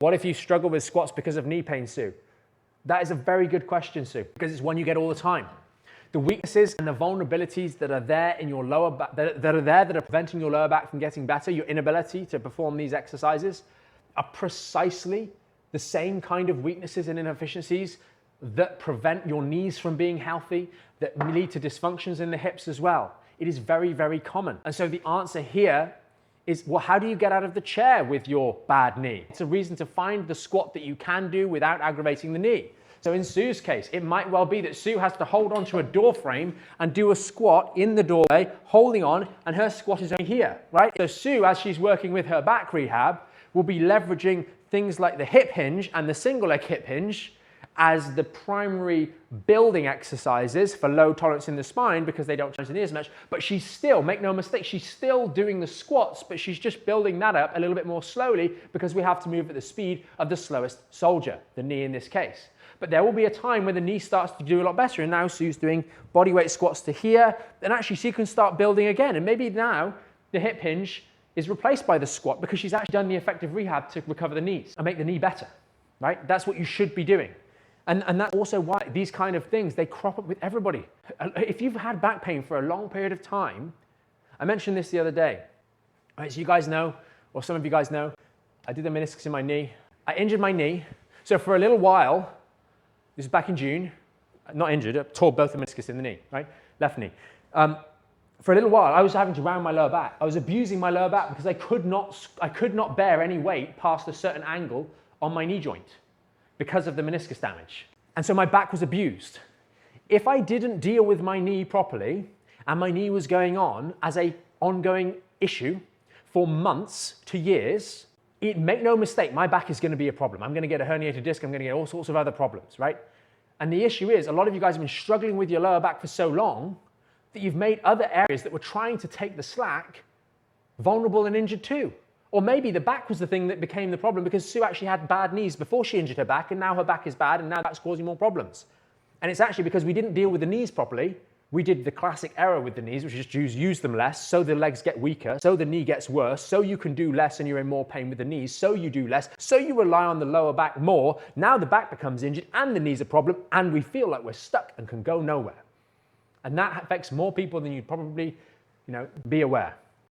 What if you struggle with squats because of knee pain, Sue? That is a very good question, Sue, because it's one you get all the time. The weaknesses and the vulnerabilities that are there in your lower back, that are preventing your lower back from getting better, your inability to perform these exercises, are precisely the same kind of weaknesses and inefficiencies that prevent your knees from being healthy, that lead to dysfunctions in the hips as well. It is very, very common. And so the answer here is, well, how do you get out of the chair with your bad knee? It's a reason to find the squat that you can do without aggravating the knee. So in Sue's case, it might well be that Sue has to hold onto a door frame and do a squat in the doorway, holding on, and her squat is only here, right? So Sue, as she's working with her back rehab, will be leveraging things like the hip hinge and the single leg hip hinge as the primary building exercises for low tolerance in the spine because they don't challenge the knee as much. But she's still, make no mistake, she's still doing the squats, but she's just building that up a little bit more slowly because we have to move at the speed of the slowest soldier, the knee in this case. But there will be a time when the knee starts to do a lot better, and now Sue's doing bodyweight squats to here, and actually she can start building again. And maybe now the hip hinge is replaced by the squat because she's actually done the effective rehab to recover the knees and make the knee better, right? That's what you should be doing. And that's also why these kind of things, they crop up with everybody. If you've had back pain for a long period of time, I mentioned this the other day, right? So you guys know, or some of you guys know, I did the meniscus in my knee. I injured my knee. So for a little while, this is back in June, not injured, I tore both the meniscus in the knee, right? Left knee. For a little while, I was having to round my lower back. I was abusing my lower back because I could not bear any weight past a certain angle on my knee joint because of the meniscus damage. And so my back was abused. If I didn't deal with my knee properly, and my knee was going on as an ongoing issue for months to years, make no mistake, my back is going to be a problem. I'm going to get a herniated disc, I'm going to get all sorts of other problems, right? And the issue is, a lot of you guys have been struggling with your lower back for so long that you've made other areas that were trying to take the slack vulnerable and injured too. Or maybe the back was the thing that became the problem because Sue actually had bad knees before she injured her back, and now her back is bad, and now that's causing more problems. And it's actually because we didn't deal with the knees properly. We did the classic error with the knees, which is just use them less, so the legs get weaker, so the knee gets worse, so you can do less and you're in more pain with the knees, so you do less, so you rely on the lower back more. Now the back becomes injured and the knee's a problem, and we feel like we're stuck and can go nowhere. And that affects more people than you'd probably, be aware.